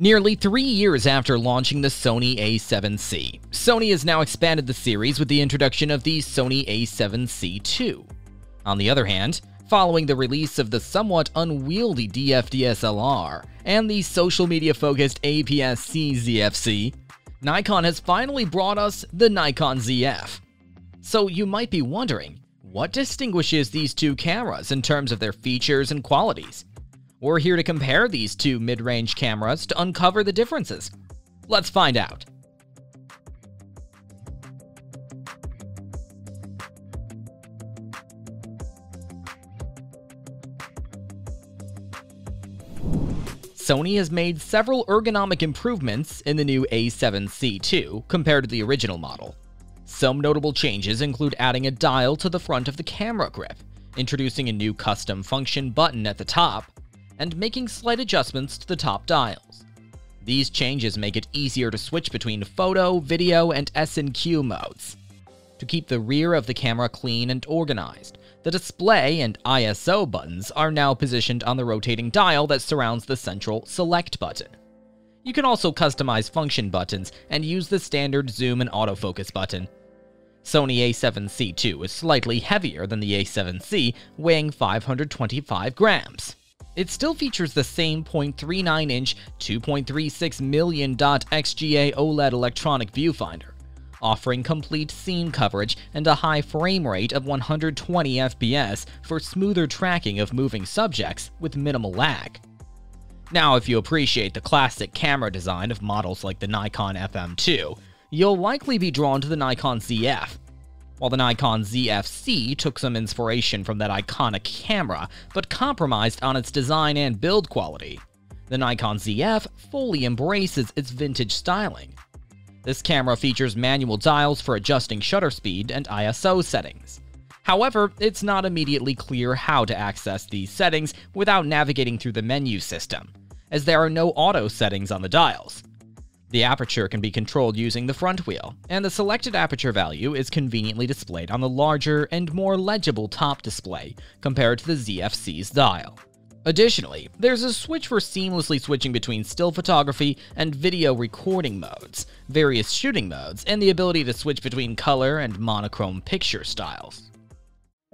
Nearly 3 years after launching the Sony A7C, Sony has now expanded the series with the introduction of the Sony A7C II. On the other hand, following the release of the somewhat unwieldy DF-DSLR and the social media-focused APS-C ZFC, Nikon has finally brought us the Nikon ZF. So you might be wondering, what distinguishes these two cameras in terms of their features and qualities? We're here to compare these two mid-range cameras to uncover the differences. Let's find out. Sony has made several ergonomic improvements in the new A7C II compared to the original model. Some notable changes include adding a dial to the front of the camera grip, introducing a new custom function button at the top, and making slight adjustments to the top dials. These changes make it easier to switch between photo, video, and S&Q modes. To keep the rear of the camera clean and organized, the display and ISO buttons are now positioned on the rotating dial that surrounds the central select button. You can also customize function buttons and use the standard zoom and autofocus button. Sony A7C II is slightly heavier than the A7C, weighing 525 grams. It still features the same 0.39-inch, 2.36 million dot XGA OLED electronic viewfinder, offering complete scene coverage and a high frame rate of 120 FPS for smoother tracking of moving subjects with minimal lag. Now, if you appreciate the classic camera design of models like the Nikon FM2, you'll likely be drawn to the Nikon ZF. While the Nikon ZF-C took some inspiration from that iconic camera, but compromised on its design and build quality, the Nikon ZF fully embraces its vintage styling. This camera features manual dials for adjusting shutter speed and ISO settings. However, it's not immediately clear how to access these settings without navigating through the menu system, as there are no auto settings on the dials. The aperture can be controlled using the front wheel, and the selected aperture value is conveniently displayed on the larger and more legible top display compared to the ZF-C's dial. Additionally, there's a switch for seamlessly switching between still photography and video recording modes, various shooting modes, and the ability to switch between color and monochrome picture styles.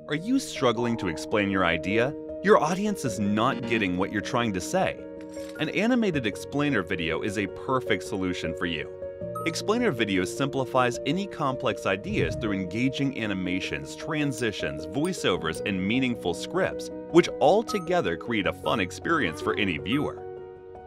Are you struggling to explain your idea? Your audience is not getting what you're trying to say. An animated explainer video is a perfect solution for you. Explainer video simplifies any complex ideas through engaging animations, transitions, voiceovers, and meaningful scripts, which all together create a fun experience for any viewer.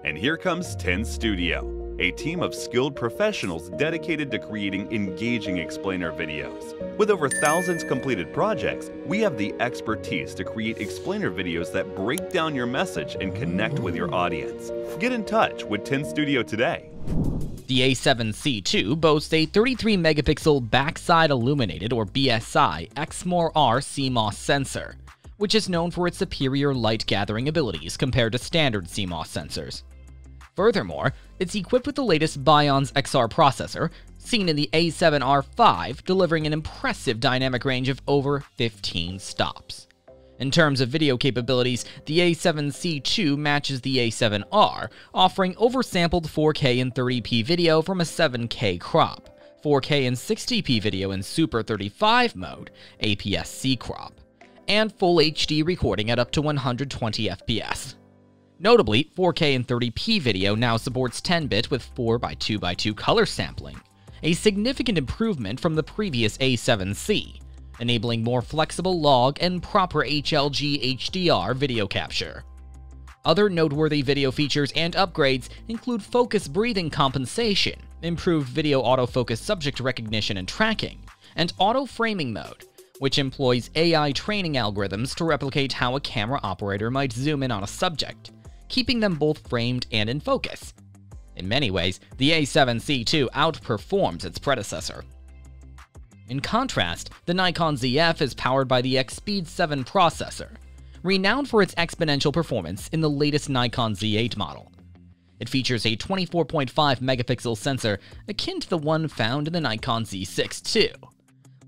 And here comes 10 Studio, a team of skilled professionals dedicated to creating engaging explainer videos. With over thousands completed projects, we have the expertise to create explainer videos that break down your message and connect with your audience. Get in touch with 10 Studio today. The A7C II boasts a 33-megapixel backside illuminated or BSI Exmor-R CMOS sensor, which is known for its superior light gathering abilities compared to standard CMOS sensors. Furthermore, it's equipped with the latest Bionz XR processor, seen in the A7R5, delivering an impressive dynamic range of over 15 stops. In terms of video capabilities, the A7C II matches the A7R, offering oversampled 4K and 30p video from a 7K crop, 4K and 60p video in Super 35 mode, APS-C crop, and Full HD recording at up to 120 FPS. Notably, 4K and 30p video now supports 10-bit with 4x2x2 color sampling, a significant improvement from the previous A7C, enabling more flexible log and proper HLG HDR video capture. Other noteworthy video features and upgrades include focus breathing compensation, improved video autofocus subject recognition and tracking, and auto framing mode, which employs AI training algorithms to replicate how a camera operator might zoom in on a subject, keeping them both framed and in focus. In many ways, the A7C II outperforms its predecessor. In contrast, the Nikon ZF is powered by the X-Speed 7 processor, renowned for its exponential performance in the latest Nikon Z8 model. It features a 24.5 megapixel sensor akin to the one found in the Nikon Z6 II.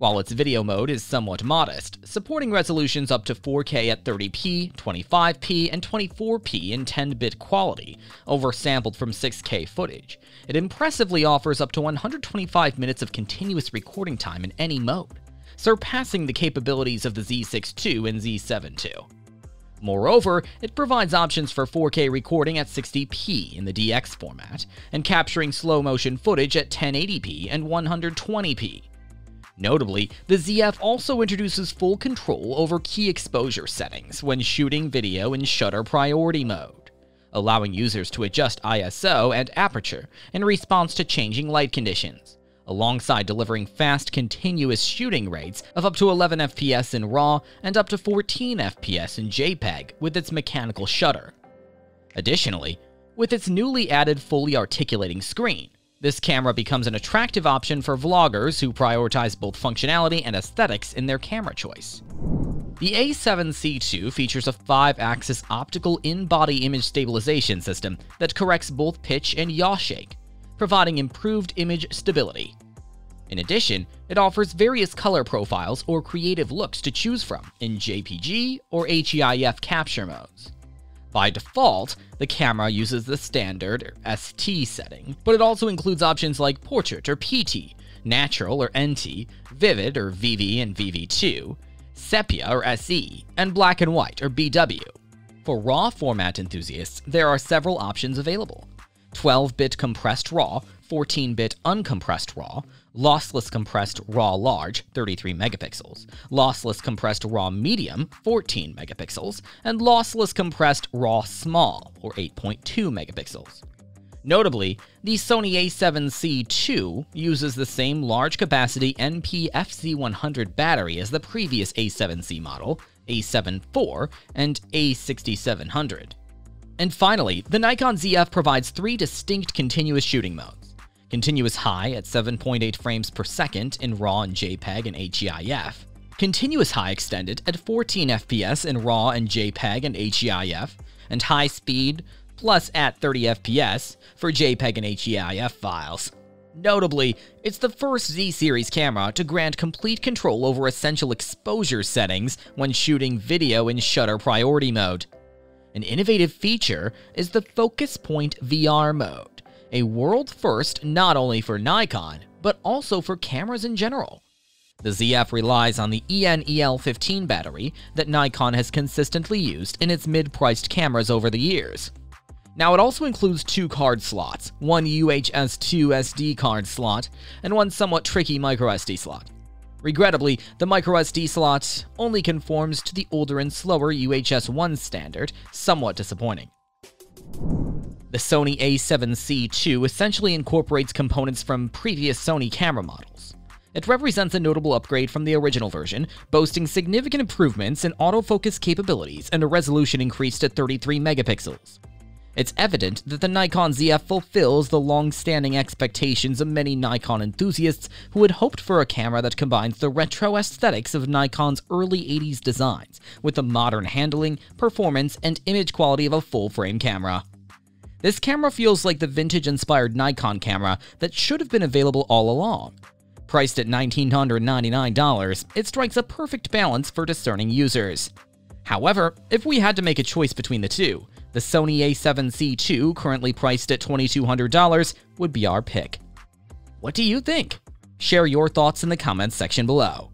while its video mode is somewhat modest, supporting resolutions up to 4K at 30p, 25p, and 24p in 10-bit quality, oversampled from 6K footage. It impressively offers up to 125 minutes of continuous recording time in any mode, surpassing the capabilities of the Z6 II and Z7 II. Moreover, it provides options for 4K recording at 60p in the DX format, and capturing slow-motion footage at 1080p and 120p. Notably, the ZF also introduces full control over key exposure settings when shooting video in shutter priority mode, allowing users to adjust ISO and aperture in response to changing light conditions, alongside delivering fast, continuous shooting rates of up to 11 FPS in RAW and up to 14 FPS in JPEG with its mechanical shutter. Additionally, with its newly added fully articulating screen, this camera becomes an attractive option for vloggers who prioritize both functionality and aesthetics in their camera choice. The A7C II features a 5-axis optical in-body image stabilization system that corrects both pitch and yaw shake, providing improved image stability. In addition, it offers various color profiles or creative looks to choose from in JPG or HEIF capture modes. By default, the camera uses the standard or ST setting, but it also includes options like Portrait or PT, Natural or NT, Vivid or VV and VV2, Sepia or SE, and Black and White or BW. For RAW format enthusiasts, there are several options available: 12-bit compressed RAW, 14-bit uncompressed RAW, lossless compressed RAW large, 33 megapixels, lossless compressed RAW medium, 14 megapixels, and lossless compressed RAW small, or 8.2 megapixels. Notably, the Sony A7C II uses the same large-capacity NP-FZ100 battery as the previous A7C model, A7 IV, and A6700. And finally, the Nikon ZF provides 3 distinct continuous shooting modes. Continuous high at 7.8 frames per second in RAW and JPEG and HEIF, continuous high extended at 14 FPS in RAW and JPEG and HEIF, and high speed plus at 30 FPS for JPEG and HEIF files. Notably, it's the first Z-series camera to grant complete control over essential exposure settings when shooting video in shutter priority mode. An innovative feature is the Focus Point VR mode, a world first not only for Nikon, but also for cameras in general. The ZF relies on the EN-EL15 battery that Nikon has consistently used in its mid-priced cameras over the years. Now, it also includes 2 card slots, one UHS-2 SD card slot, and one somewhat tricky microSD slot. Regrettably, the microSD slot only conforms to the older and slower UHS-1 standard, somewhat disappointing. The Sony A7C II essentially incorporates components from previous Sony camera models. It represents a notable upgrade from the original version, boasting significant improvements in autofocus capabilities and a resolution increase to 33 megapixels. It's evident that the Nikon ZF fulfills the long-standing expectations of many Nikon enthusiasts who had hoped for a camera that combines the retro aesthetics of Nikon's early 80s designs with the modern handling, performance, and image quality of a full-frame camera. This camera feels like the vintage-inspired Nikon camera that should have been available all along. Priced at $1,999, it strikes a perfect balance for discerning users. However, if we had to make a choice between the two, the Sony A7C II, currently priced at $2,200, would be our pick. What do you think? Share your thoughts in the comments section below.